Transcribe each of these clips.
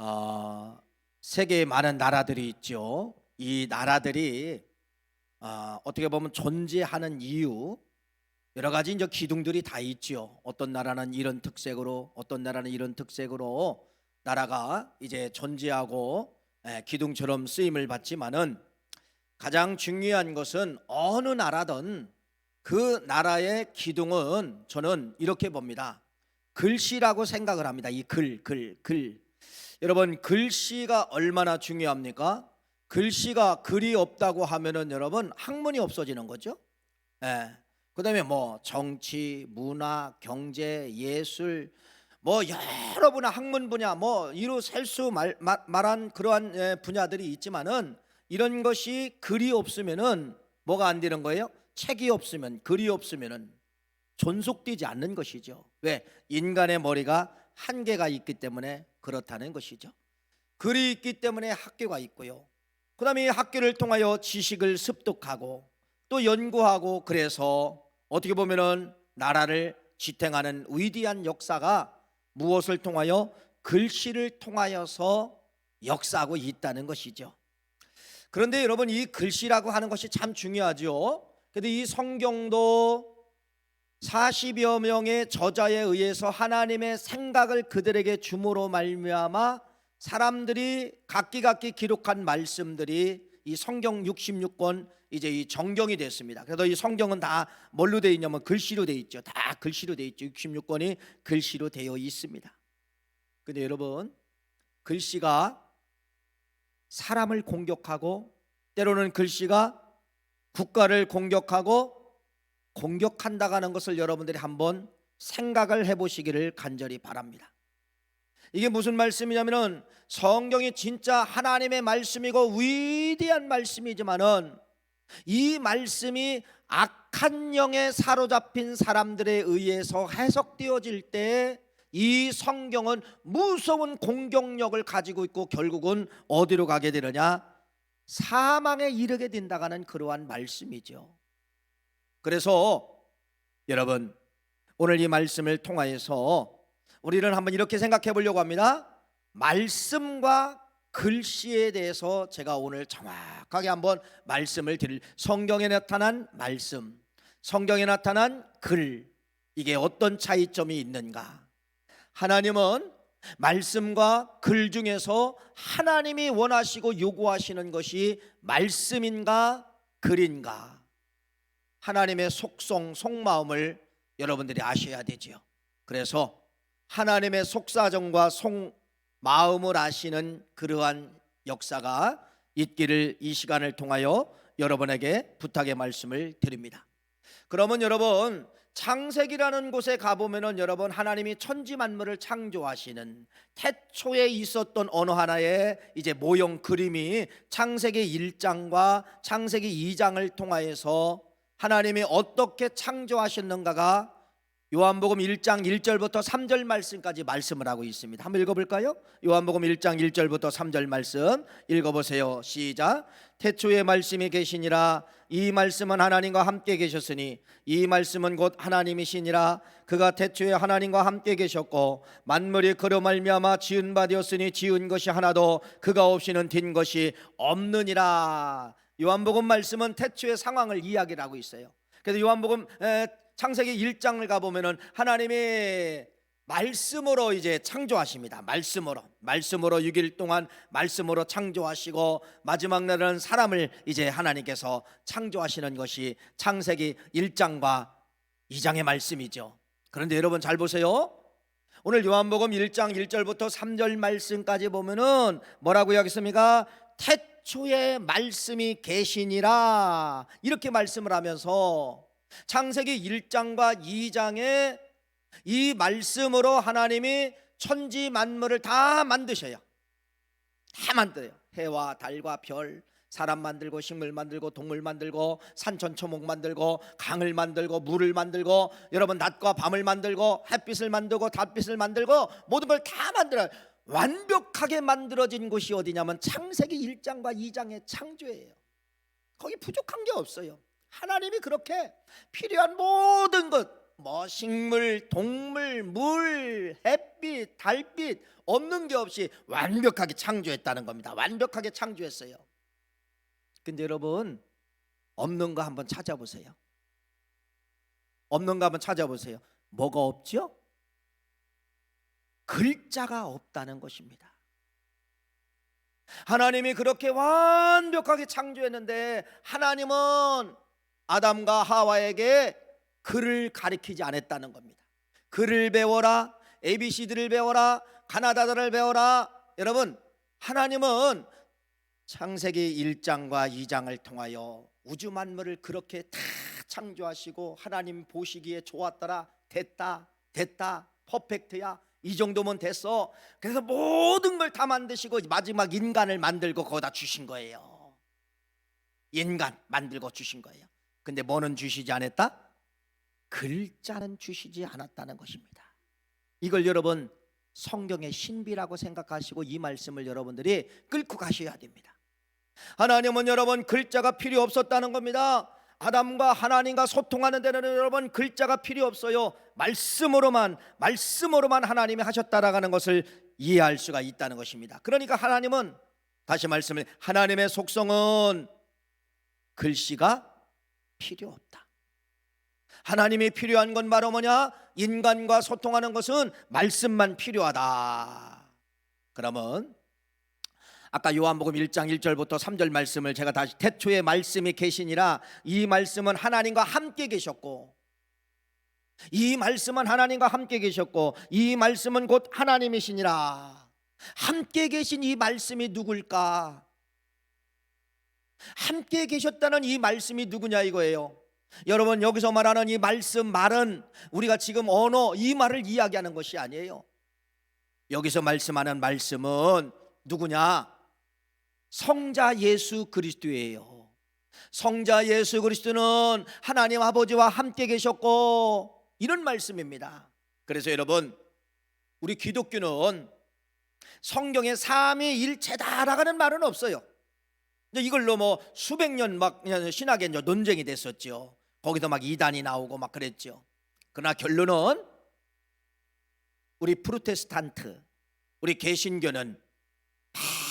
어, 세계에 많은 나라들이 있죠. 이 나라들이 어떻게 보면 존재하는 이유, 여러 가지 이제 기둥들이 다 있죠. 어떤 나라는 이런 특색으로, 어떤 나라는 이런 특색으로 나라가 이제 존재하고 기둥처럼 쓰임을 받지만은 가장 중요한 것은 어느 나라든 그 나라의 기둥은 저는 이렇게 봅니다. 글씨라고 생각을 합니다. 이 글. 여러분, 글씨가 얼마나 중요합니까? 글씨가 글이 없다고 하면은 여러분 학문이 없어지는 거죠. 그다음에 뭐 정치, 문화, 경제, 예술, 뭐 여러 분야 학문 분야 뭐 이루 셀 수 말한 그러한 분야들이 있지만은 이런 것이 글이 없으면은 뭐가 안 되는 거예요? 책이 없으면, 글이 없으면은 존속되지 않는 것이죠. 왜? 인간의 머리가 한계가 있기 때문에 그렇다는 것이죠. 글이 있기 때문에 학교가 있고요. 그 다음에 학교를 통하여 지식을 습득하고 또 연구하고, 그래서 어떻게 보면은 나라를 지탱하는 위대한 역사가 무엇을 통하여? 글씨를 통하여서 역사하고 있다는 것이죠. 그런데 여러분, 이 글씨라고 하는 것이 참 중요하죠. 그런데 이 성경도 40여 명의 저자에 의해서 하나님의 생각을 그들에게 줌으로 말미암아 사람들이 각기 기록한 말씀들이 이 성경 66권 이제 이 정경이 됐습니다. 그래서 이 성경은 다 뭘로 되어 있냐면 글씨로 되어 있죠. 다 글씨로 되어 있죠. 66권이 글씨로 되어 있습니다. 근데 여러분, 글씨가 사람을 공격하고 때로는 글씨가 국가를 공격한다는 것을 여러분들이 한번 생각을 해보시기를 간절히 바랍니다. 이게 무슨 말씀이냐면은 성경이 진짜 하나님의 말씀이고 위대한 말씀이지만은 이 말씀이 악한 영에 사로잡힌 사람들에 의해서 해석되어질 때 이 성경은 무서운 공격력을 가지고 있고 결국은 어디로 가게 되느냐? 사망에 이르게 된다는 그러한 말씀이죠. 그래서 여러분, 오늘 이 말씀을 통하여서 우리는 한번 이렇게 생각해 보려고 합니다. 말씀과 글씨에 대해서 제가 오늘 정확하게 한번 말씀을 드릴, 성경에 나타난 말씀, 성경에 나타난 글, 이게 어떤 차이점이 있는가? 하나님은 말씀과 글 중에서 하나님이 원하시고 요구하시는 것이 말씀인가 글인가? 하나님의 속성, 속마음을 여러분들이 아셔야 되죠. 그래서 하나님의 속사정과 속마음을 아시는 그러한 역사가 있기를 이 시간을 통하여 여러분에게 부탁의 말씀을 드립니다. 그러면 여러분, 창세기라는 곳에 가보면은 여러분, 하나님이 천지 만물을 창조하시는 태초에 있었던 어느 하나의 이제 모형 그림이 창세기 1장과 창세기 2장을 통하여서 하나님이 어떻게 창조하셨는가가 요한복음 1장 1절부터 3절 말씀까지 말씀을 하고 있습니다. 한번 읽어볼까요? 요한복음 1장 1절부터 3절 말씀 읽어보세요. 시작. 태초에 말씀이 계시니라. 이 말씀은 하나님과 함께 계셨으니 이 말씀은 곧 하나님이시니라. 그가 태초에 하나님과 함께 계셨고 만물이 그로 말미암아 지은 바 되었으니 지은 것이 하나도 그가 없이는 된 것이 없느니라. 요한복음 말씀은 태초의 상황을 이야기를 하고 있어요. 그래서 요한복음 창세기 1장을 가보면은 하나님이 말씀으로 이제 창조하십니다. 말씀으로 6일 동안 말씀으로 창조하시고 마지막 날은 사람을 이제 하나님께서 창조하시는 것이 창세기 1장과 2장의 말씀이죠. 그런데 여러분 잘 보세요. 오늘 요한복음 1장 1절부터 3절 말씀까지 보면은 뭐라고 이야기했습니까? 태초에 말씀이 계시니라, 이렇게 말씀을 하면서 창세기 1장과 2장에 이 말씀으로 하나님이 천지 만물을 다 만드셔요. 다 만들어요. 해와 달과 별, 사람 만들고 식물 만들고 동물 만들고 산천초목 만들고 강을 만들고 물을 만들고 여러분 낮과 밤을 만들고 햇빛을 만들고 달빛을 만들고 모든 걸 다 만들어요. 완벽하게 만들어진 곳이 어디냐면 창세기 1장과 2장의 창조예요. 거기 부족한 게 없어요. 하나님이 그렇게 필요한 모든 것, 뭐 식물, 동물, 물, 햇빛, 달빛 없는 게 없이 완벽하게 창조했다는 겁니다. 완벽하게 창조했어요. 근데 여러분, 없는 거 한번 찾아보세요. 없는 거 한번 찾아보세요. 뭐가 없죠? 글자가 없다는 것입니다. 하나님이 그렇게 완벽하게 창조했는데 하나님은 아담과 하와에게 글을 가르치지 않았다는 겁니다. 글을 배워라, ABCD를 배워라, 가나다라를 배워라. 여러분, 하나님은 창세기 1장과 2장을 통하여 우주 만물을 그렇게 다 창조하시고 하나님 보시기에 좋았더라, 됐다, 퍼펙트야, 이 정도면 됐어. 그래서 모든 걸 다 만드시고 마지막 인간을 만들고 거기다 주신 거예요. 인간 만들고 주신 거예요. 근데 뭐는 주시지 않았다? 글자는 주시지 않았다는 것입니다. 이걸 여러분 성경의 신비라고 생각하시고 이 말씀을 여러분들이 끌고 가셔야 됩니다. 하나님은 여러분 글자가 필요 없었다는 겁니다. 아담과 하나님과 소통하는 데는 여러분 글자가 필요 없어요. 말씀으로만 하나님이 하셨다라는 것을 이해할 수가 있다는 것입니다. 그러니까 하나님은, 다시 말씀을, 하나님의 속성은 글씨가 필요 없다. 하나님이 필요한 건 바로 뭐냐? 인간과 소통하는 것은 말씀만 필요하다. 그러면 아까 요한복음 1장 1절부터 3절 말씀을 제가 다시, 태초에 말씀이 계시니라, 이 말씀은 하나님과 함께 계셨고, 이 말씀은 하나님과 함께 계셨고, 이 말씀은 곧 하나님이시니라. 함께 계신 이 말씀이 누굴까? 함께 계셨다는 이 말씀이 누구냐 이거예요. 여러분, 여기서 말하는 이 말은 우리가 지금 언어 이 말을 이야기하는 것이 아니에요. 여기서 말씀하는 말씀은 누구냐? 성자 예수 그리스도예요. 성자 예수 그리스도는 하나님 아버지와 함께 계셨고, 이런 말씀입니다. 그래서 여러분, 우리 기독교는 성경에 삼위일체다라는 말은 없어요. 이걸로 뭐 수백 년 막 신학에 논쟁이 됐었죠. 거기서 막 이단이 나오고 막 그랬죠. 그러나 결론은 우리 프로테스탄트, 우리 개신교는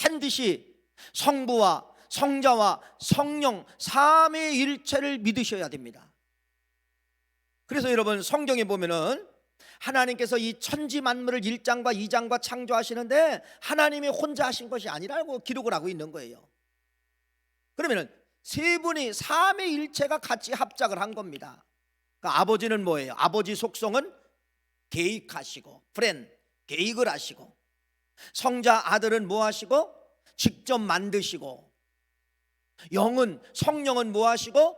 반드시 성부와 성자와 성령 삼위일체를 믿으셔야 됩니다. 그래서 여러분, 성경에 보면은 하나님께서 이 천지 만물을 1장과 2장과 창조하시는데 하나님이 혼자 하신 것이 아니라고 기록을 하고 있는 거예요. 그러면은 세 분이 삼위일체가 같이 합작을 한 겁니다. 그러니까 아버지는 뭐예요? 아버지 속성은 계획하시고 계획을 하시고, 성자 아들은 뭐 하시고? 직접 만드시고, 성령은 뭐 하시고?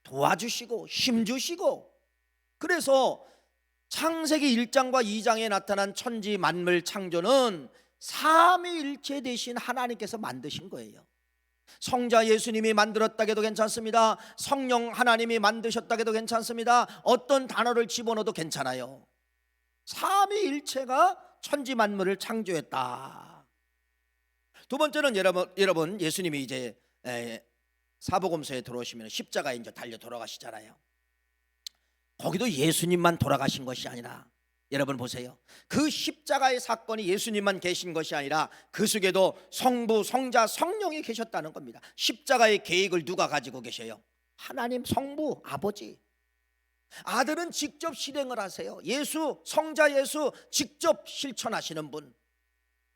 도와주시고 힘주시고. 그래서 창세기 1장과 2장에 나타난 천지 만물 창조는 삼위일체 되신 하나님께서 만드신 거예요. 성자 예수님이 만들었다 해도 괜찮습니다. 성령 하나님이 만드셨다 해도 괜찮습니다. 어떤 단어를 집어넣어도 괜찮아요. 삼위일체가 천지 만물을 창조했다. 두 번째는 여러분 예수님이 이제 사복음서에 들어오시면 십자가에 이제 달려 돌아가시잖아요. 거기도 예수님만 돌아가신 것이 아니라, 여러분 보세요. 그 십자가의 사건이 예수님만 계신 것이 아니라 그 속에도 성부, 성자, 성령이 계셨다는 겁니다. 십자가의 계획을 누가 가지고 계셔요? 하나님 성부, 아버지. 아들은 직접 실행을 하세요. 성자 예수 직접 실천하시는 분.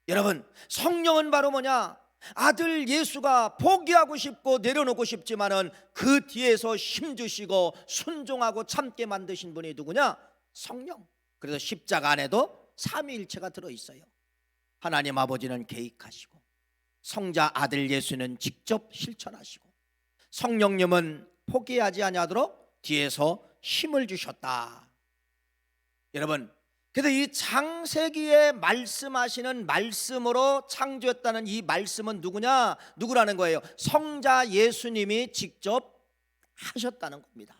여러분, 성령은 바로 뭐냐? 아들 예수가 포기하고 싶고 내려놓고 싶지만은 그 뒤에서 힘주시고 순종하고 참게 만드신 분이 누구냐? 성령. 그래서 십자가 안에도 삼위일체가 들어있어요. 하나님 아버지는 계획하시고, 성자 아들 예수는 직접 실천하시고, 성령님은 포기하지 아니하도록 뒤에서 힘을 주셨다. 여러분, 그래서 이 창세기에 말씀하시는 말씀으로 창조했다는 이 말씀은 누구라는 거예요? 성자 예수님이 직접 하셨다는 겁니다.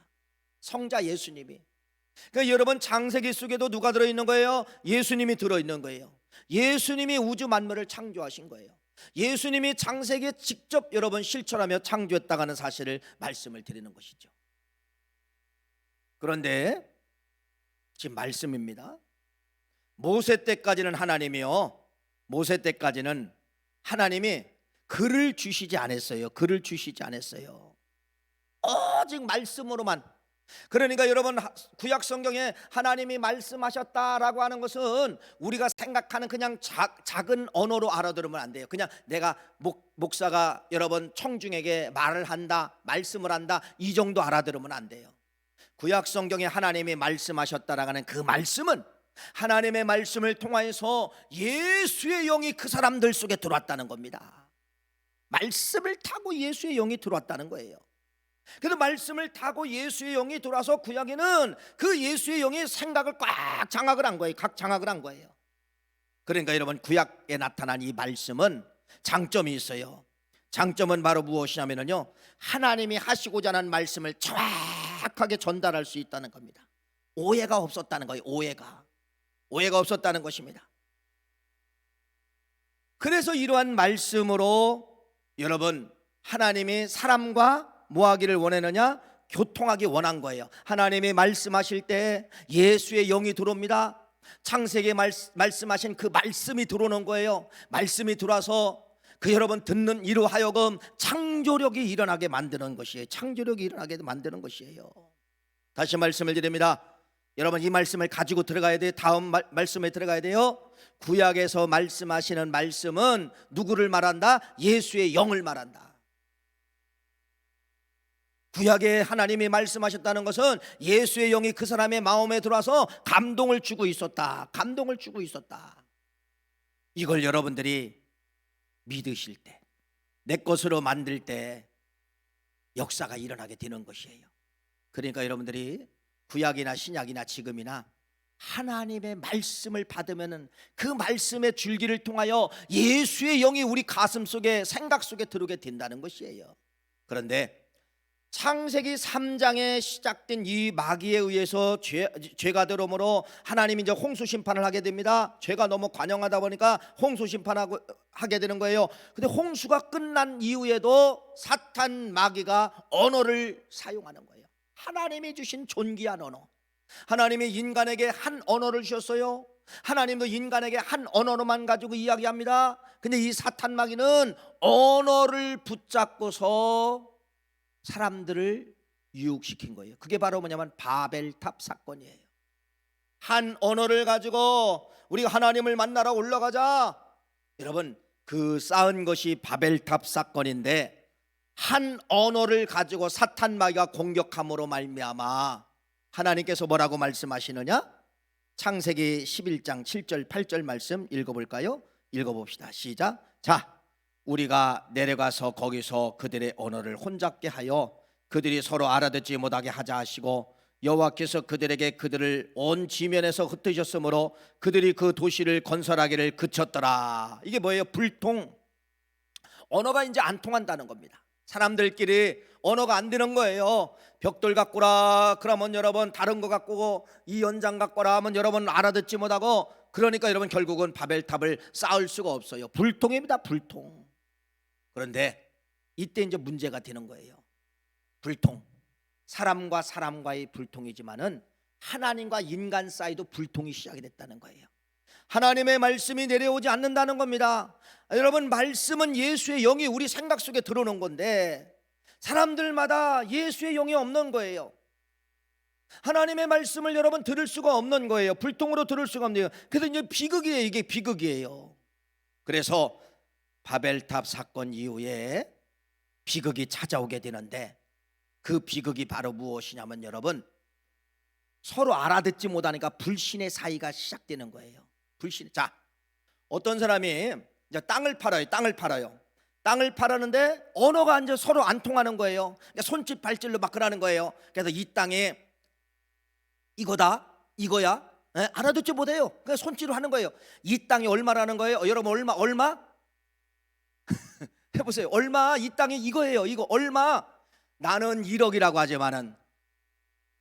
성자 예수님이. 그러니까 여러분, 창세기 속에도 누가 들어있는 거예요? 예수님이 들어있는 거예요. 예수님이 우주 만물을 창조하신 거예요. 예수님이 창세기에 직접 여러분 실천하며 창조했다는 사실을 말씀을 드리는 것이죠. 그런데 지금 말씀입니다. 모세 때까지는 하나님이요, 모세 때까지는 하나님이 글을 주시지 않았어요. 글을 주시지 않았어요. 오직 말씀으로만. 그러니까 여러분, 구약 성경에 하나님이 말씀하셨다라고 하는 것은 우리가 생각하는 그냥 작은 언어로 알아들으면 안 돼요. 그냥 내가 목사가 여러분 청중에게 말을 한다, 말씀을 한다, 이 정도 알아들으면 안 돼요. 구약 성경에 하나님이 말씀하셨다라고 하는 그 말씀은 하나님의 말씀을 통하여서 예수의 영이 그 사람들 속에 들어왔다는 겁니다. 말씀을 타고 예수의 영이 들어왔다는 거예요. 그래서 말씀을 타고 예수의 영이 들어와서 구약에는 그 예수의 영이 생각을 꽉 장악을 한 거예요. 각 장악을 한 거예요. 그러니까 여러분, 구약에 나타난 이 말씀은 장점이 있어요. 장점은 바로 무엇이냐면요, 하나님이 하시고자 하는 말씀을 정확하게 전달할 수 있다는 겁니다. 오해가 없었다는 거예요. 오해가 없었다는 것입니다. 그래서 이러한 말씀으로 여러분, 하나님이 사람과 뭐 하기를 원했느냐? 교통하기 원한 거예요. 하나님이 말씀하실 때 예수의 영이 들어옵니다. 창세기에 말씀하신 그 말씀이 들어오는 거예요. 말씀이 들어와서 그 여러분 듣는 이로 하여금 창조력이 일어나게 만드는 것이에요. 창조력이 일어나게 만드는 것이에요. 다시 말씀을 드립니다. 여러분, 이 말씀을 가지고 들어가야 돼요. 다음 말씀에 들어가야 돼요. 구약에서 말씀하시는 말씀은 누구를 말한다? 예수의 영을 말한다. 구약에 하나님이 말씀하셨다는 것은 예수의 영이 그 사람의 마음에 들어와서 감동을 주고 있었다. 감동을 주고 있었다. 이걸 여러분들이 믿으실 때, 내 것으로 만들 때 역사가 일어나게 되는 것이에요. 그러니까 여러분들이 구약이나 신약이나 지금이나 하나님의 말씀을 받으면은 그 말씀의 줄기를 통하여 예수의 영이 우리 가슴 속에, 생각 속에 들어오게 된다는 것이에요. 그런데 창세기 3장에 시작된 이 마귀에 의해서 죄가 들어오므로 하나님이 이제 홍수 심판을 하게 됩니다. 죄가 너무 관영하다 보니까 홍수 심판하고 하게 되는 거예요. 근데 홍수가 끝난 이후에도 사탄 마귀가 언어를 사용하는 거예요. 하나님이 주신 존귀한 언어. 하나님이 인간에게 한 언어를 주셨어요. 하나님도 인간에게 한 언어로만 가지고 이야기합니다. 근데 이 사탄 마귀는 언어를 붙잡고서 사람들을 유혹시킨 거예요. 그게 바로 뭐냐면 바벨탑 사건이에요. 한 언어를 가지고 우리가 하나님을 만나러 올라가자, 여러분, 그 쌓은 것이 바벨탑 사건인데, 한 언어를 가지고 사탄 마귀가 공격함으로 말미암아 하나님께서 뭐라고 말씀하시느냐? 창세기 11장 7절 8절 말씀 읽어볼까요? 읽어봅시다. 시작. 자, 우리가 내려가서 거기서 그들의 언어를 혼잡게 하여 그들이 서로 알아듣지 못하게 하자 하시고, 여호와께서 그들에게 그들을 온 지면에서 흩으셨으므로 그들이 그 도시를 건설하기를 그쳤더라. 이게 뭐예요? 불통. 언어가 이제 안 통한다는 겁니다. 사람들끼리 언어가 안 되는 거예요. 벽돌 갖고라 그러면 여러분 다른 거 갖고, 이 연장 갖고라 하면 여러분 알아듣지 못하고, 그러니까 여러분 결국은 바벨탑을 쌓을 수가 없어요. 불통입니다. 불통. 그런데 이때 이제 문제가 되는 거예요. 불통. 사람과 사람과의 불통이지만은 하나님과 인간 사이도 불통이 시작이 됐다는 거예요. 하나님의 말씀이 내려오지 않는다는 겁니다. 여러분, 말씀은 예수의 영이 우리 생각 속에 들어오는 건데 사람들마다 예수의 영이 없는 거예요. 하나님의 말씀을 여러분 들을 수가 없는 거예요. 불통으로 들을 수가 없네요. 그래서 이제 비극이에요. 이게 비극이에요. 그래서 바벨탑 사건 이후에 비극이 찾아오게 되는데, 그 비극이 바로 무엇이냐면 여러분, 서로 알아듣지 못하니까 불신의 사이가 시작되는 거예요. 불신. 자, 어떤 사람이 이제 땅을 팔아요. 땅을 팔았는데 언어가 이제 서로 안 통하는 거예요. 그러니까 손짓 발질로 막 그러는 거예요. 그래서 이 땅에 이거다, 이거야, 알아듣지 못해요. 그냥 손짓으로 하는 거예요. 이 땅이 얼마라는 거예요? 여러분, 얼마? 해보세요. 얼마? 이 땅이 이거예요. 이거 얼마? 나는 1억이라고 하지만은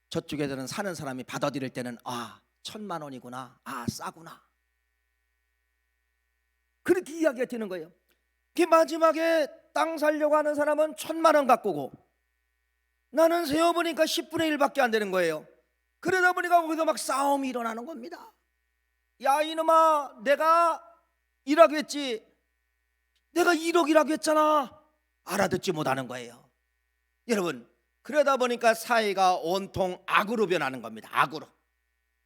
저쪽에서는 사는 사람이 받아들일 때는 1,000만 원이구나, 싸구나, 그렇게 이야기가 되는 거예요. 그 마지막에 땅 살려고 하는 사람은 1,000만 원 갖고 오고, 나는 세어보니까 10분의 1밖에 안 되는 거예요. 그러다 보니까 거기서 막 싸움이 일어나는 겁니다. 야 이놈아, 내가 1억 했지, 내가 1억이라고 했잖아. 알아듣지 못하는 거예요. 여러분, 그러다 보니까 사회가 온통 악으로 변하는 겁니다. 악으로.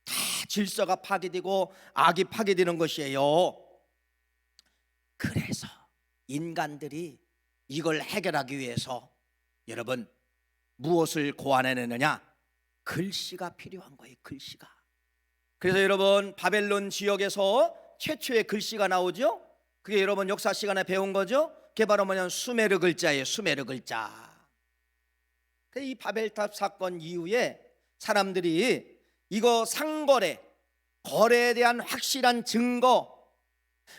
다 질서가 파괴되고 악이 파괴되는 것이에요. 그래서 인간들이 이걸 해결하기 위해서 여러분 무엇을 고안해내느냐? 글씨가 필요한 거예요. 글씨가. 그래서 여러분 바벨론 지역에서 최초의 글씨가 나오죠. 그게 여러분 역사 시간에 배운 거죠. 그게 바로 뭐냐면 수메르 글자예요. 수메르 글자. 이 바벨탑 사건 이후에 사람들이 이거 상거래, 거래에 대한 확실한 증거,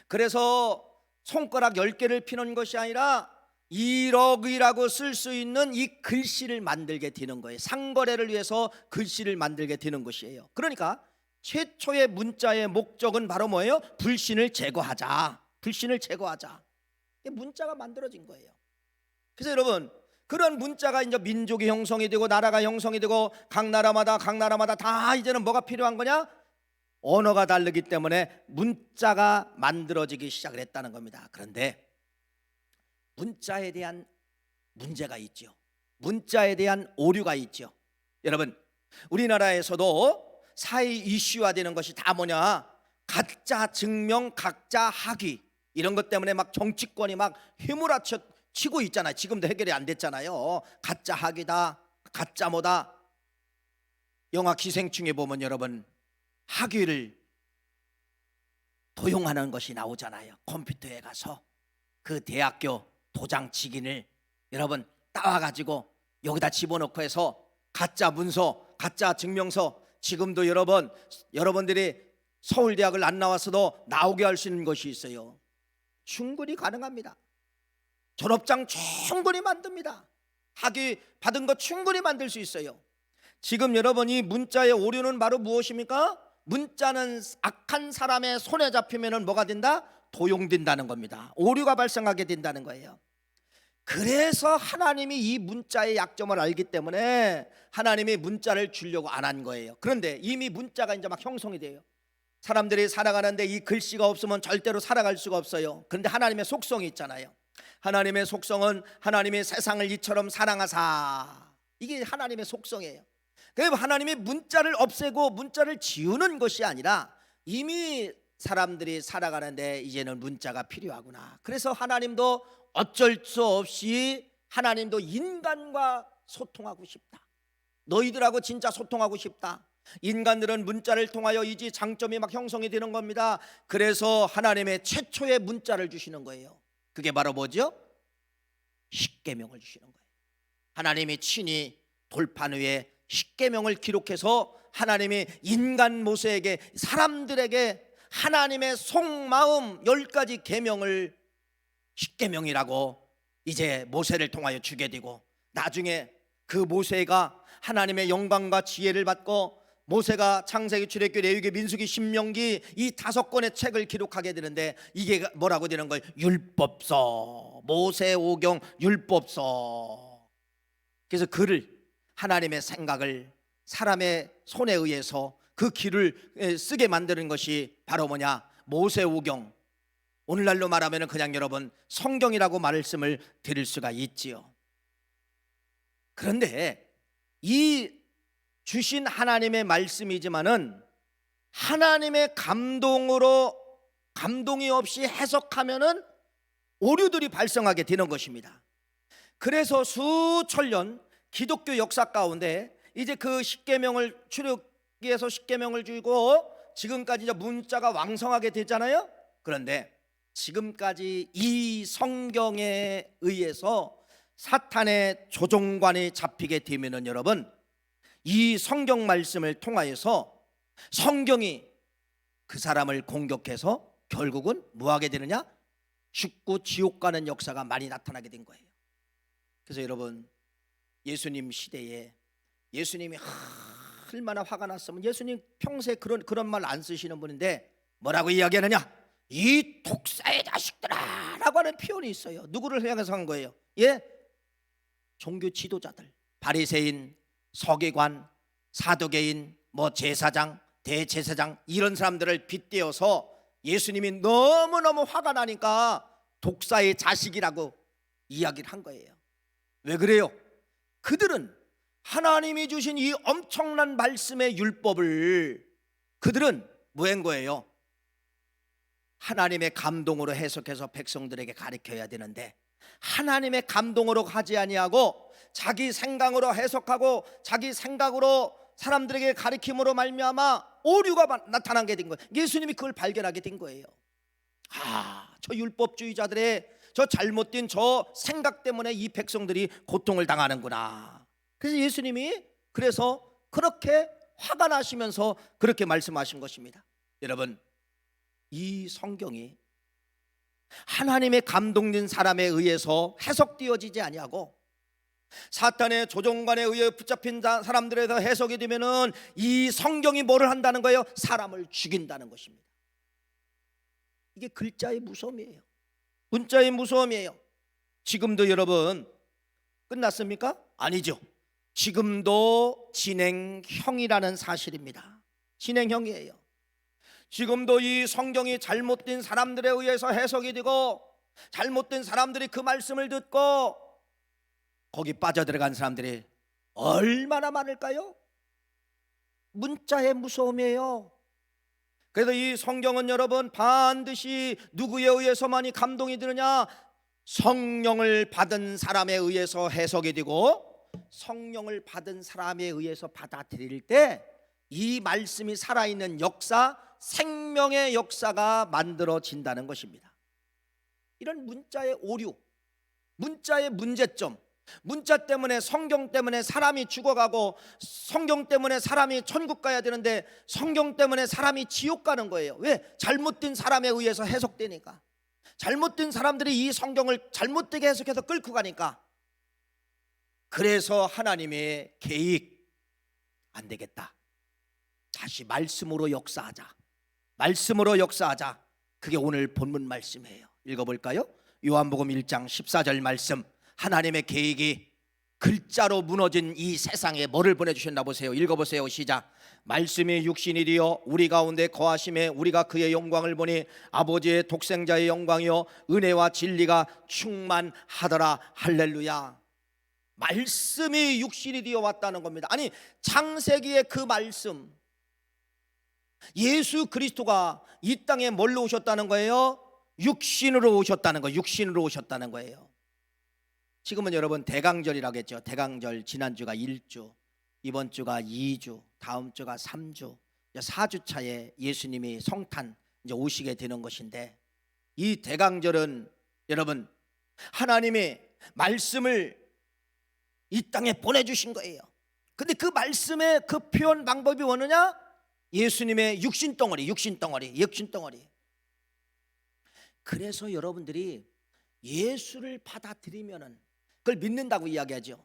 그래서 손가락 10개를 피는 것이 아니라 1억이라고 쓸 수 있는 이 글씨를 만들게 되는 거예요. 상거래를 위해서 글씨를 만들게 되는 것이에요. 그러니까 최초의 문자의 목적은 바로 뭐예요? 불신을 제거하자. 불신을 제거하자. 문자가 만들어진 거예요. 그래서 여러분 그런 문자가 이제 민족이 형성이 되고 나라가 형성이 되고 각 나라마다 다 이제는 뭐가 필요한 거냐? 언어가 다르기 때문에 문자가 만들어지기 시작을 했다는 겁니다. 그런데 문자에 대한 문제가 있죠. 문자에 대한 오류가 있죠. 여러분 우리나라에서도 사회 이슈화되는 것이 다 뭐냐? 가짜 증명, 가짜 학위 이런 것 때문에 막 정치권이 막 휘몰아쳐 치고 있잖아요. 지금도 해결이 안 됐잖아요. 가짜 학위다, 가짜 뭐다. 영화 기생충에 보면 여러분 학위를 도용하는 것이 나오잖아요. 컴퓨터에 가서 그 대학교 도장 직인을 여러분 따와가지고 여기다 집어넣고 해서 가짜 문서, 가짜 증명서. 지금도 여러분들이 서울대학을 안 나와서도 나오게 할 수 있는 것이 있어요. 충분히 가능합니다. 졸업장 충분히 만듭니다. 학위 받은 거 충분히 만들 수 있어요. 지금 여러분이 문자의 오류는 바로 무엇입니까? 문자는 악한 사람의 손에 잡히면 뭐가 된다? 도용된다는 겁니다. 오류가 발생하게 된다는 거예요. 그래서 하나님이 이 문자의 약점을 알기 때문에 하나님이 문자를 주려고 안 한 거예요. 그런데 이미 문자가 이제 막 형성이 돼요. 사람들이 살아가는데 이 글씨가 없으면 절대로 살아갈 수가 없어요. 그런데 하나님의 속성이 있잖아요. 하나님의 속성은 하나님이 세상을 이처럼 사랑하사, 이게 하나님의 속성이에요. 그래서 하나님이 문자를 없애고 문자를 지우는 것이 아니라 이미 사람들이 살아가는데 이제는 문자가 필요하구나. 그래서 하나님도 어쩔 수 없이 하나님도 인간과 소통하고 싶다. 너희들하고 진짜 소통하고 싶다. 인간들은 문자를 통하여 이제 장점이 막 형성이 되는 겁니다. 그래서 하나님의 최초의 문자를 주시는 거예요. 그게 바로 뭐죠? 십계명을 주시는 거예요. 하나님이 친히 돌판 위에 십계명을 기록해서 하나님이 인간 모세에게, 사람들에게 하나님의 속마음 10가지 계명을 십계명이라고 이제 모세를 통하여 주게 되고, 나중에 그 모세가 하나님의 영광과 지혜를 받고 모세가 창세기, 출애굽기, 레위기, 민수기, 신명기 이 5권의 책을 기록하게 되는데 이게 뭐라고 되는 거예요? 율법서, 모세오경 율법서. 그래서 글을, 하나님의 생각을 사람의 손에 의해서 그 글을 쓰게 만드는 것이 바로 뭐냐? 모세오경. 오늘날로 말하면 그냥 여러분 성경이라고 말씀을 드릴 수가 있지요. 그런데 이 주신 하나님의 말씀이지만은 하나님의 감동이 없이 해석하면은 오류들이 발생하게 되는 것입니다. 그래서 수천 년 기독교 역사 가운데 이제 그 십계명을, 출애굽기에서 십계명을 주고 지금까지 이제 문자가 왕성하게 되잖아요. 그런데 지금까지 이 성경에 의해서 사탄의 조종관이 잡히게 되면은 여러분, 이 성경 말씀을 통하여서 성경이 그 사람을 공격해서 결국은 뭐하게 되느냐? 죽고 지옥 가는 역사가 많이 나타나게 된 거예요. 그래서 여러분, 예수님 시대에 예수님이 얼마나 화가 났으면, 예수님 평소에 그런 말 안 쓰시는 분인데 뭐라고 이야기하느냐? 이 독사의 자식들아 라고 하는 표현이 있어요. 누구를 향해서 한 거예요? 예? 종교 지도자들, 바리새인, 서기관, 사두개인, 뭐 제사장, 대제사장 이런 사람들을 빗대어서 예수님이 너무너무 화가 나니까 독사의 자식이라고 이야기를 한 거예요. 왜 그래요? 그들은 하나님이 주신 이 엄청난 말씀의 율법을 그들은 뭐 한 거예요? 하나님의 감동으로 해석해서 백성들에게 가르쳐야 되는데 하나님의 감동으로 하지 아니하고 자기 생각으로 해석하고 자기 생각으로 사람들에게 가르침으로 말미암아 오류가 나타나게 된 거예요. 예수님이 그걸 발견하게 된 거예요. 저 율법주의자들의 저 잘못된 저 생각 때문에 이 백성들이 고통을 당하는구나. 그래서 예수님이 그래서 그렇게 화가 나시면서 그렇게 말씀하신 것입니다. 여러분, 이 성경이 하나님의 감동된 사람에 의해서 해석되어지지 아니하고 사탄의 조종관에 의해 붙잡힌 사람들에서 해석이 되면은 이 성경이 뭐를 한다는 거예요? 사람을 죽인다는 것입니다. 이게 글자의 무서움이에요. 문자의 무서움이에요. 지금도 여러분 끝났습니까? 아니죠. 지금도 진행형이라는 사실입니다. 진행형이에요. 지금도 이 성경이 잘못된 사람들에 의해서 해석이 되고 잘못된 사람들이 그 말씀을 듣고 거기 빠져들어간 사람들이 얼마나 많을까요? 문자의 무서움이에요. 그래서 이 성경은 여러분 반드시 누구에 의해서만이 감동이 되느냐? 성령을 받은 사람에 의해서 해석이 되고 성령을 받은 사람에 의해서 받아들일 때 이 말씀이 살아있는 역사, 생명의 역사가 만들어진다는 것입니다. 이런 문자의 오류, 문자의 문제점, 문자 때문에 성경 때문에 사람이 죽어가고 성경 때문에 사람이 천국 가야 되는데 성경 때문에 사람이 지옥 가는 거예요. 왜? 잘못된 사람에 의해서 해석되니까. 잘못된 사람들이 이 성경을 잘못되게 해석해서 끌고 가니까. 그래서 하나님의 계획 안 되겠다. 다시 말씀으로 역사하자. 말씀으로 역사하자. 그게 오늘 본문 말씀이에요. 읽어볼까요? 요한복음 1장 14절 말씀. 하나님의 계획이 글자로 무너진 이 세상에 뭐를 보내주셨나 보세요. 읽어보세요. 시작. 말씀이 육신이 되어 우리 가운데 거하심에 우리가 그의 영광을 보니 아버지의 독생자의 영광이요 은혜와 진리가 충만하더라. 할렐루야. 말씀이 육신이 되어 왔다는 겁니다. 아니 창세기의 그 말씀, 예수 그리스도가 이 땅에 뭘로 오셨다는 거예요? 육신으로 오셨다는 거예요. 육신으로 오셨다는 거예요. 지금은 여러분 대강절이라고 했죠. 대강절 지난주가 1주, 이번 주가 2주, 다음 주가 3주, 4주 차에 예수님이 성탄 이제 오시게 되는 것인데 이 대강절은 여러분 하나님이 말씀을 이 땅에 보내주신 거예요. 근데 그 말씀의 그 표현 방법이 뭐느냐? 예수님의 육신덩어리. 그래서 여러분들이 예수를 받아들이면은 그걸 믿는다고 이야기하죠.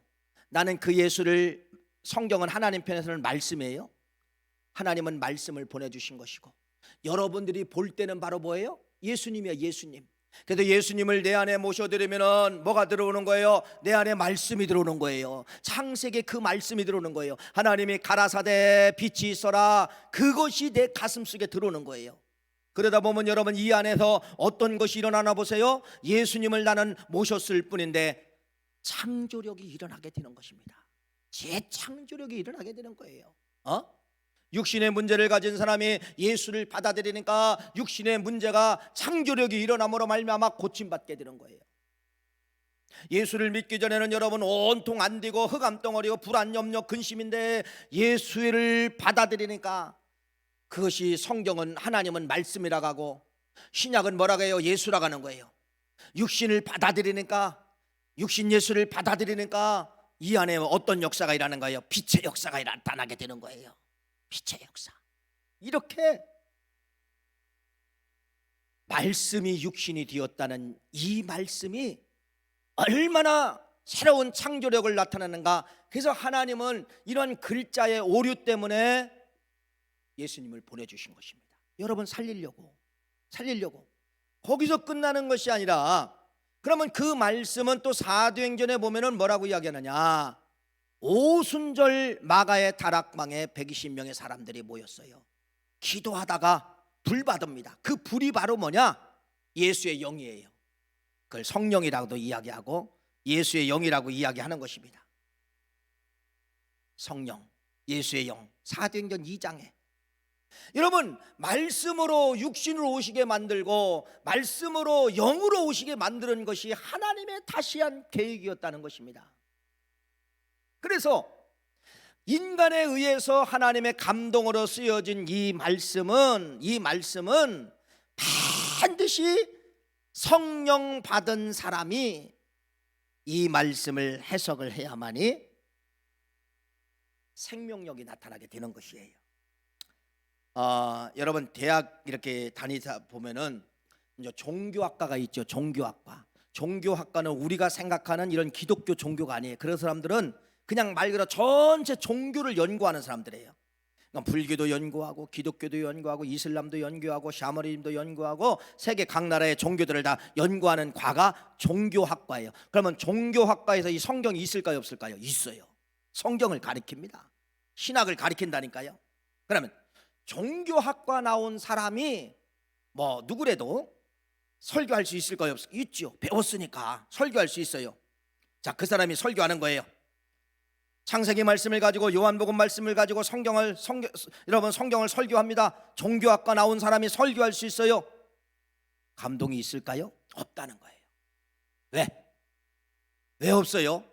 나는 그 예수를, 성경은 하나님 편에서는 말씀이에요. 하나님은 말씀을 보내주신 것이고 여러분들이 볼 때는 바로 뭐예요? 예수님이에요. 예수님. 그래서 예수님을 내 안에 모셔드리면은 뭐가 들어오는 거예요? 내 안에 말씀이 들어오는 거예요. 창세기에 그 말씀이 들어오는 거예요. 하나님이 가라사대 빛이 있어라. 그것이 내 가슴 속에 들어오는 거예요. 그러다 보면 여러분 이 안에서 어떤 것이 일어나나 보세요. 예수님을 나는 모셨을 뿐인데 창조력이 일어나게 되는 것입니다. 재창조력이 일어나게 되는 거예요. 육신의 문제를 가진 사람이 예수를 받아들이니까 육신의 문제가 창조력이 일어남으로 말미암아 고침받게 되는 거예요. 예수를 믿기 전에는 여러분 온통 안 되고 흑암덩어리고 불안, 염려, 근심인데 예수를 받아들이니까 그것이 성경은 하나님은 말씀이라고 하고 신약은 뭐라고 해요? 예수라고 하는 거예요. 육신을 받아들이니까, 육신 예수를 받아들이니까 이 안에 어떤 역사가 일어나는 거예요? 빛의 역사가 나타나게 되는 거예요. 빛의 역사. 이렇게 말씀이 육신이 되었다는 이 말씀이 얼마나 새로운 창조력을 나타내는가. 그래서 하나님은 이런 글자의 오류 때문에 예수님을 보내주신 것입니다. 여러분 살리려고 거기서 끝나는 것이 아니라, 그러면 그 말씀은 또 사도행전에 보면은 뭐라고 이야기하느냐? 오순절 마가의 다락방에 120명의 사람들이 모였어요. 기도하다가 불 받습니다. 그 불이 바로 뭐냐? 예수의 영이에요. 그걸 성령이라고도 이야기하고 예수의 영이라고 이야기하는 것입니다. 성령, 예수의 영, 사도행전 2장에 여러분, 말씀으로 육신으로 오시게 만들고 말씀으로 영으로 오시게 만드는 것이 하나님의 다시한 계획이었다는 것입니다. 그래서 인간에 의해서 하나님의 감동으로 쓰여진 이 말씀은 반드시 성령 받은 사람이 이 말씀을 해석을 해야만이 생명력이 나타나게 되는 것이에요. 여러분 대학 이렇게 다니다 보면은 이제 종교학과가 있죠. 종교학과는 우리가 생각하는 이런 기독교 종교가 아니에요. 그런 사람들은 그냥 말 그대로 전체 종교를 연구하는 사람들이에요. 그러니까 불교도 연구하고 기독교도 연구하고 이슬람도 연구하고 샤머니즘도 연구하고 세계 각 나라의 종교들을 다 연구하는 과가 종교학과예요. 그러면 종교학과에서 이 성경이 있을까요, 없을까요? 있어요. 성경을 가리킵니다. 신학을 가리킨다니까요. 그러면 종교학과 나온 사람이 뭐 누구래도 설교할 수 있을까요, 없을까요? 있죠. 배웠으니까 설교할 수 있어요. 자, 그 사람이 설교하는 거예요. 창세기 말씀을 가지고 요한복음 말씀을 가지고 여러분 성경을 설교합니다. 종교학과 나온 사람이 설교할 수 있어요. 감동이 있을까요? 없다는 거예요. 왜 없어요?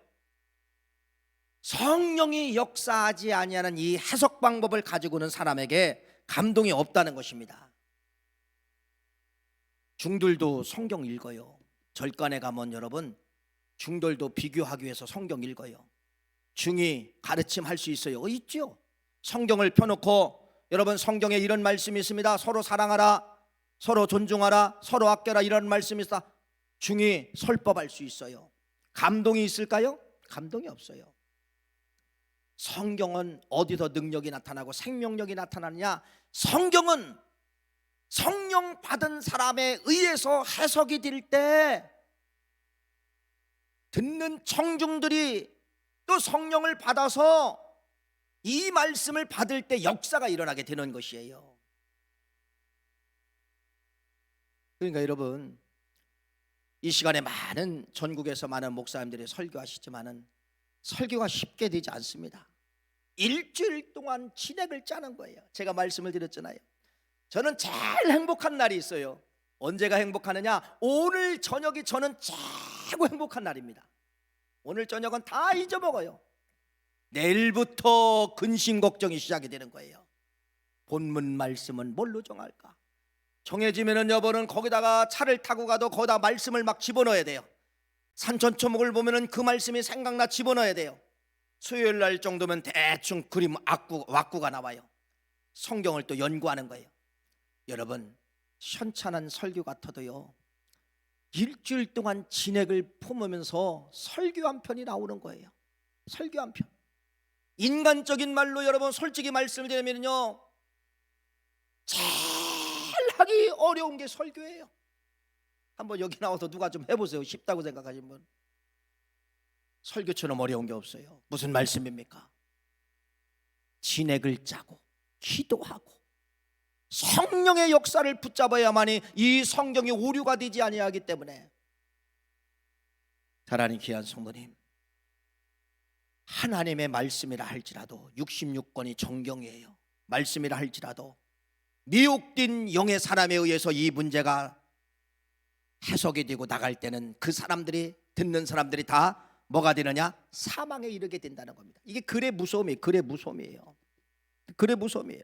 성령이 역사하지 아니하는 이 해석 방법을 가지고는 사람에게 감동이 없다는 것입니다. 중들도 성경 읽어요. 절간에 가면 여러분 중들도 비교하기 위해서 성경 읽어요. 중이 가르침할 수 있어요. 있죠. 성경을 펴놓고 여러분 성경에 이런 말씀이 있습니다. 서로 사랑하라, 서로 존중하라, 서로 아껴라, 이런 말씀이 있다. 중이 설법할 수 있어요. 감동이 있을까요? 감동이 없어요. 성경은 어디서 능력이 나타나고 생명력이 나타나느냐? 성경은 성령 받은 사람에 의해서 해석이 될 때 듣는 청중들이 또 성령을 받아서 이 말씀을 받을 때 역사가 일어나게 되는 것이에요. 그러니까 여러분, 이 시간에 많은 전국에서 많은 목사님들이 설교하시지만은 설교가 쉽게 되지 않습니다. 일주일 동안 진액을 짜는 거예요. 제가 말씀을 드렸잖아요. 저는 제일 행복한 날이 있어요. 언제가 행복하느냐? 오늘 저녁이 저는 최고 행복한 날입니다. 오늘 저녁은 다 잊어먹어요. 내일부터 근심 걱정이 시작이 되는 거예요. 본문 말씀은 뭘로 정할까? 정해지면은 여보는 거기다가 차를 타고 가도 거기다 말씀을 막 집어넣어야 돼요. 산천초목을 보면은 그 말씀이 생각나 집어넣어야 돼요. 수요일 날 정도면 대충 그림 왁구가 나와요. 성경을 또 연구하는 거예요. 여러분, 현찬한 설교 같아도요, 일주일 동안 진액을 품으면서 설교 한 편이 나오는 거예요. 설교 한 편. 인간적인 말로 여러분 솔직히 말씀을 드리면요, 제일 하기 어려운 게 설교예요. 한번 여기 나와서 누가 좀 해보세요. 쉽다고 생각하시는 분. 설교처럼 어려운 게 없어요. 무슨 말씀입니까? 진액을 짜고 기도하고 성령의 역사를 붙잡아야만이 이 성경이 오류가 되지 아니하기 때문에, 사랑하는 귀한 성도님, 하나님의 말씀이라 할지라도 66권이 정경이에요. 말씀이라 할지라도 미혹된 영의 사람에 의해서 이 문제가 해석이 되고 나갈 때는 그 사람들이, 듣는 사람들이 다 뭐가 되느냐? 사망에 이르게 된다는 겁니다. 이게 글의 무서움이에요. 글의 무서움이에요. 글의 무서움이에요.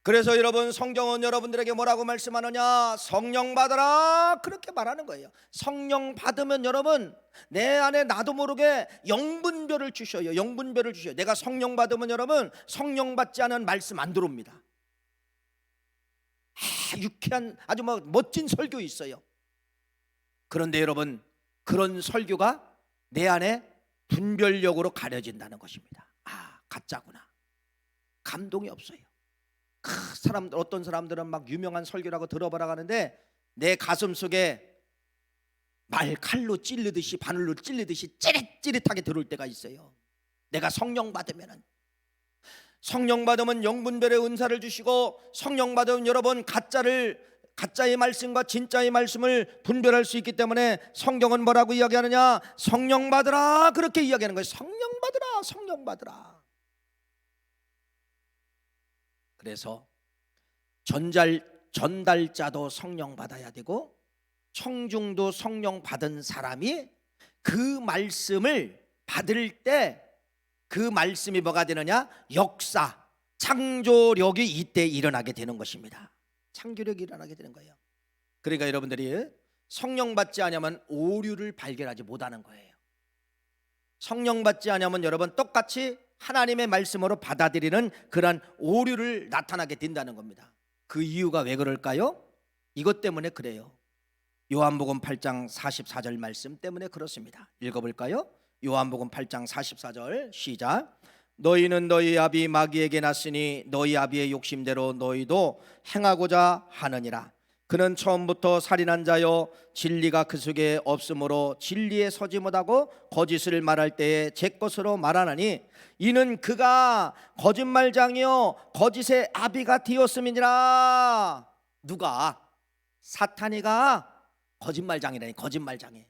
그래서 여러분, 성경은 여러분들에게 뭐라고 말씀하느냐? 성령 받아라, 그렇게 말하는 거예요. 성령 받으면 여러분 내 안에 나도 모르게 영분별을 주셔요. 영분별을 주셔요. 내가 성령 받으면 여러분 성령 받지 않은 말씀 안 들어옵니다. 유쾌한 아주 멋진 설교 있어요. 그런데 여러분, 그런 설교가 내 안에 분별력으로 가려진다는 것입니다. 가짜구나. 감동이 없어요. 어떤 사람들은 막 유명한 설교라고 들어보라고 하는데 내 가슴 속에 말 칼로 찔르듯이, 바늘로 찔르듯이 찌릿찌릿하게 들어올 때가 있어요. 내가 성령 받으면은, 성령 받으면 영분별의 은사를 주시고, 성령 받으면 여러분 가짜의 말씀과 진짜의 말씀을 분별할 수 있기 때문에 성경은 뭐라고 이야기하느냐? 성령 받으라, 그렇게 이야기하는 거예요. 성령 받으라, 성령 받으라. 그래서 전달자도 성령 받아야 되고, 청중도 성령 받은 사람이 그 말씀을 받을 때 그 말씀이 뭐가 되느냐? 역사, 창조력이 이때 일어나게 되는 것입니다. 창조력이 일어나게 되는 거예요. 그러니까 여러분들이 성령 받지 않으면 오류를 발견하지 못하는 거예요. 성령 받지 않으면 여러분 똑같이 하나님의 말씀으로 받아들이는 그러한 오류를 나타나게 된다는 겁니다. 그 이유가 왜 그럴까요? 이것 때문에 그래요. 요한복음 8장 44절 말씀 때문에 그렇습니다. 읽어볼까요? 요한복음 8장 44절 시작. 너희는 너희 아비 마귀에게 났으니 너희 아비의 욕심대로 너희도 행하고자 하느니라. 그는 처음부터 살인한 자요 진리가 그 속에 없으므로 진리에 서지 못하고 거짓을 말할 때에 제 것으로 말하나니 이는 그가 거짓말장이요 거짓의 아비가 되었음이니라. 누가? 사탄이가 거짓말장이라니. 거짓말장이.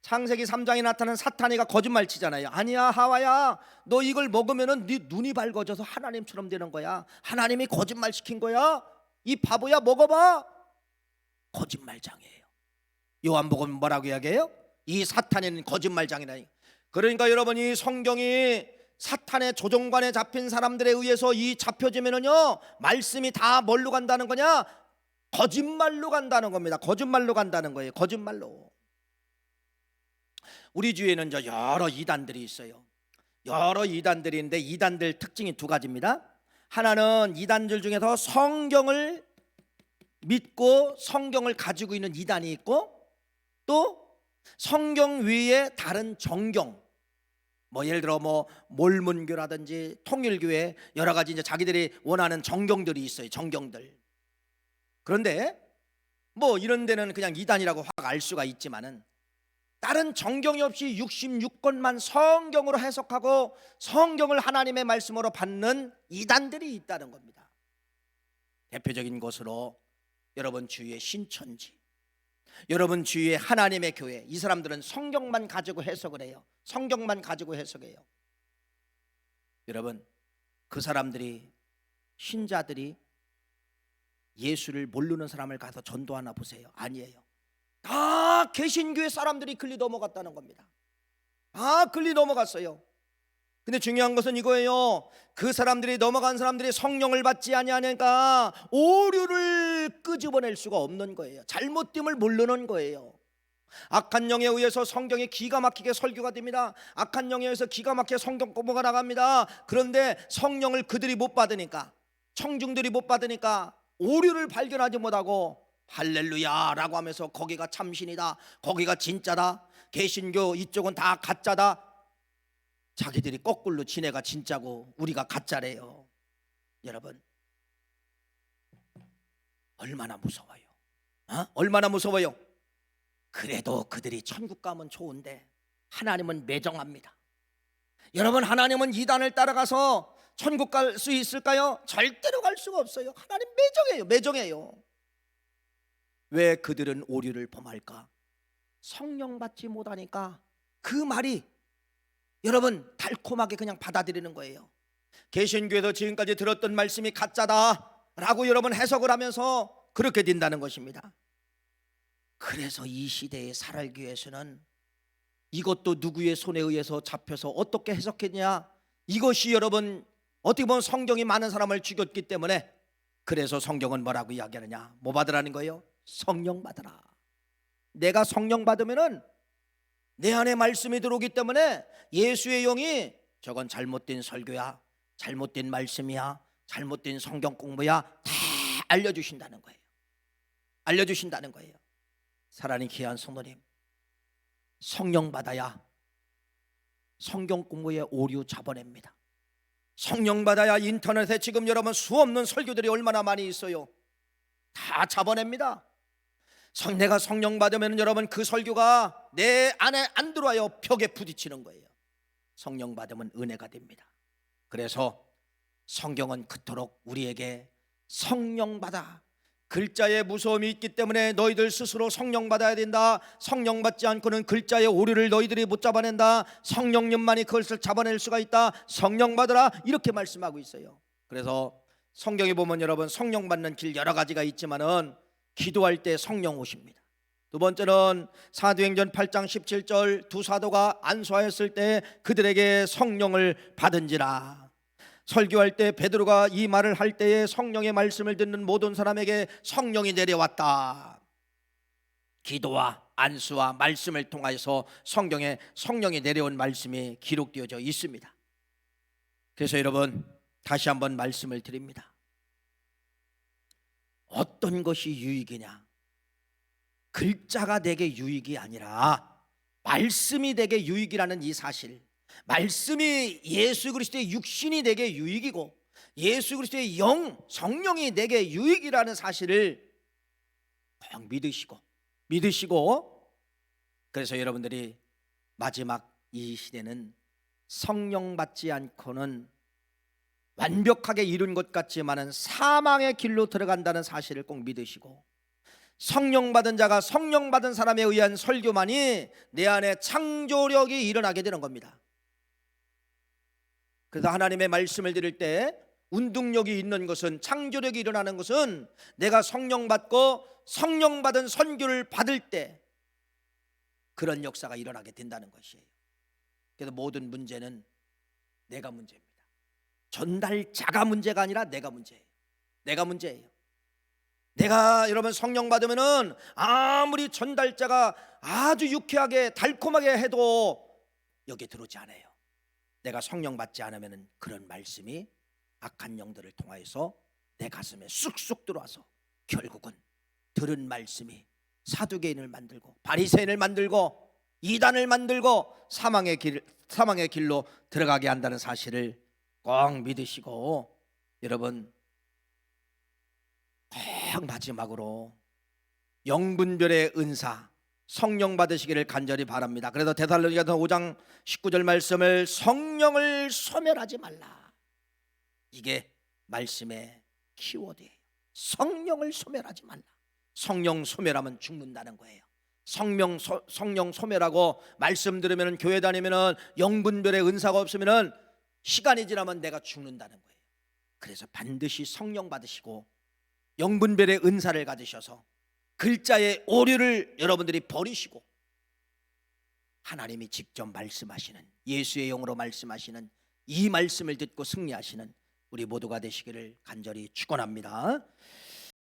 창세기 3장에 나타난 사탄이가 거짓말 치잖아요. 아니야 하와야, 너 이걸 먹으면은 네 눈이 밝아져서 하나님처럼 되는 거야. 하나님이 거짓말 시킨 거야. 이 바보야, 먹어봐. 거짓말장이에요. 요한복음 뭐라고 이야기해요? 이 사탄이는 거짓말장이라니. 그러니까 여러분이 성경이 사탄의 조종관에 잡힌 사람들에 의해서 이 잡혀지면은요 말씀이 다 뭘로 간다는 거냐? 거짓말로 간다는 겁니다. 거짓말로 간다는 거예요. 거짓말로. 우리 주위에는 여러 이단들이 있어요. 여러 이단들이 있는데 이단들 특징이 두 가지입니다. 하나는 이단들 중에서 성경을 믿고 성경을 가지고 있는 이단이 있고, 또 성경 외에 다른 정경, 뭐 예를 들어 뭐 몰문교라든지 통일교회 여러 가지 이제 자기들이 원하는 정경들이 있어요. 정경들. 그런데 뭐 이런 데는 그냥 이단이라고 확 알 수가 있지만은 다른 정경이 없이 66권만 성경으로 해석하고 성경을 하나님의 말씀으로 받는 이단들이 있다는 겁니다. 대표적인 것으로 여러분 주위에 신천지, 여러분 주위에 하나님의 교회, 이 사람들은 성경만 가지고 해석을 해요. 성경만 가지고 해석해요. 여러분, 그 사람들이, 신자들이 예수를 모르는 사람을 가서 전도하나 보세요. 아니에요. 다 개신교회 사람들이 글리 넘어갔다는 겁니다. 다 글리 넘어갔어요. 근데 중요한 것은 이거예요. 그 사람들이, 넘어간 사람들이 성령을 받지 아니하니까 오류를 끄집어낼 수가 없는 거예요. 잘못됨을 모르는 거예요. 악한 영에 의해서 성경이 기가 막히게 설교가 됩니다. 악한 영에 의해서 기가 막히게 성경 공부가 나갑니다. 그런데 성령을 그들이 못 받으니까, 청중들이 못 받으니까 오류를 발견하지 못하고 할렐루야 라고 하면서 거기가 참신이다, 거기가 진짜다, 개신교 이쪽은 다 가짜다, 자기들이 거꾸로 지네가 진짜고 우리가 가짜래요. 여러분, 얼마나 무서워요. 얼마나 무서워요. 그래도 그들이 천국 가면 좋은데 하나님은 매정합니다. 여러분, 하나님은 이단을 따라가서 천국 갈 수 있을까요? 절대로 갈 수가 없어요. 하나님 매정해요. 매정해요. 왜 그들은 오류를 범할까? 성령 받지 못하니까 그 말이 여러분 달콤하게 그냥 받아들이는 거예요. 개신교에서 지금까지 들었던 말씀이 가짜다 라고 여러분 해석을 하면서 그렇게 된다는 것입니다. 그래서 이 시대에 살기 위해서는 이것도 누구의 손에 의해서 잡혀서 어떻게 해석했냐, 이것이 여러분 어떻게 보면 성경이 많은 사람을 죽였기 때문에, 그래서 성경은 뭐라고 이야기하느냐? 뭐 받으라는 거예요? 성령 받으라. 내가 성령 받으면은 내 안에 말씀이 들어오기 때문에 예수의 영이 저건 잘못된 설교야, 잘못된 말씀이야, 잘못된 성경 공부야 다 알려주신다는 거예요. 알려주신다는 거예요. 사랑하는 귀한 성도님, 성령 받아야 성경 공부에 오류 잡아냅니다. 성령 받아야 인터넷에 지금 여러분 수없는 설교들이 얼마나 많이 있어요. 다 잡아냅니다. 내가 성령 받으면 여러분 그 설교가 내 안에 안 들어와요. 벽에 부딪히는 거예요. 성령 받으면 은혜가 됩니다. 그래서 성경은 그토록 우리에게 성령 받아, 글자의 무서움이 있기 때문에 너희들 스스로 성령 받아야 된다. 성령 받지 않고는 글자의 오류를 너희들이 못 잡아낸다. 성령님만이 그것을 잡아낼 수가 있다. 성령 받으라, 이렇게 말씀하고 있어요. 그래서 성경에 보면 여러분, 성령 받는 길 여러 가지가 있지만은 기도할 때 성령 오십니다. 두 번째는 사도행전 8장 17절, 두 사도가 안수하였을 때 그들에게 성령을 받은지라. 설교할 때 베드로가 이 말을 할 때에 성령의 말씀을 듣는 모든 사람에게 성령이 내려왔다. 기도와 안수와 말씀을 통하여서 성경에 성령이 내려온 말씀이 기록되어져 있습니다. 그래서 여러분, 다시 한번 말씀을 드립니다. 어떤 것이 유익이냐? 글자가 내게 유익이 아니라 말씀이 내게 유익이라는 이 사실, 말씀이 예수 그리스도의 육신이 내게 유익이고 예수 그리스도의 영, 성령이 내게 유익이라는 사실을 꼭 믿으시고, 그래서 여러분들이 마지막 이 시대는 성령 받지 않고는 완벽하게 이룬 것 같지만은 사망의 길로 들어간다는 사실을 꼭 믿으시고, 성령 받은 자가 성령 받은 사람에 의한 설교만이 내 안에 창조력이 일어나게 되는 겁니다. 그래서 하나님의 말씀을 드릴 때 운동력이 있는 것은, 창조력이 일어나는 것은 내가 성령 받고 성령 받은 선교를 받을 때 그런 역사가 일어나게 된다는 것이에요. 그래서 모든 문제는 내가 문제입니다. 전달자가 문제가 아니라 내가 문제예요. 내가 문제예요. 내가 여러분 성령 받으면은 아무리 전달자가 아주 유쾌하게 달콤하게 해도 여기에 들어오지 않아요. 내가 성령 받지 않으면은 그런 말씀이 악한 영들을 통하여서 내 가슴에 쑥쑥 들어와서 결국은 들은 말씀이 사두개인을 만들고 바리새인을 만들고 이단을 만들고 사망의 길로 들어가게 한다는 사실을 꼭 믿으시고, 여러분 꼭 마지막으로 영분별의 은사, 성령 받으시기를 간절히 바랍니다. 그래서 데살로니가서 5장 19절 말씀을 성령을 소멸하지 말라, 이게 말씀의 키워드예요. 성령을 소멸하지 말라. 성령 소멸하면 죽는다는 거예요. 성령 소멸하고 말씀 들으면, 교회 다니면 영분별의 은사가 없으면 시간이 지나면 내가 죽는다는 거예요. 그래서 반드시 성령 받으시고 영분별의 은사를 가지셔서 글자의 오류를 여러분들이 버리시고 하나님이 직접 말씀하시는, 예수의 영으로 말씀하시는 이 말씀을 듣고 승리하시는 우리 모두가 되시기를 간절히 축원합니다.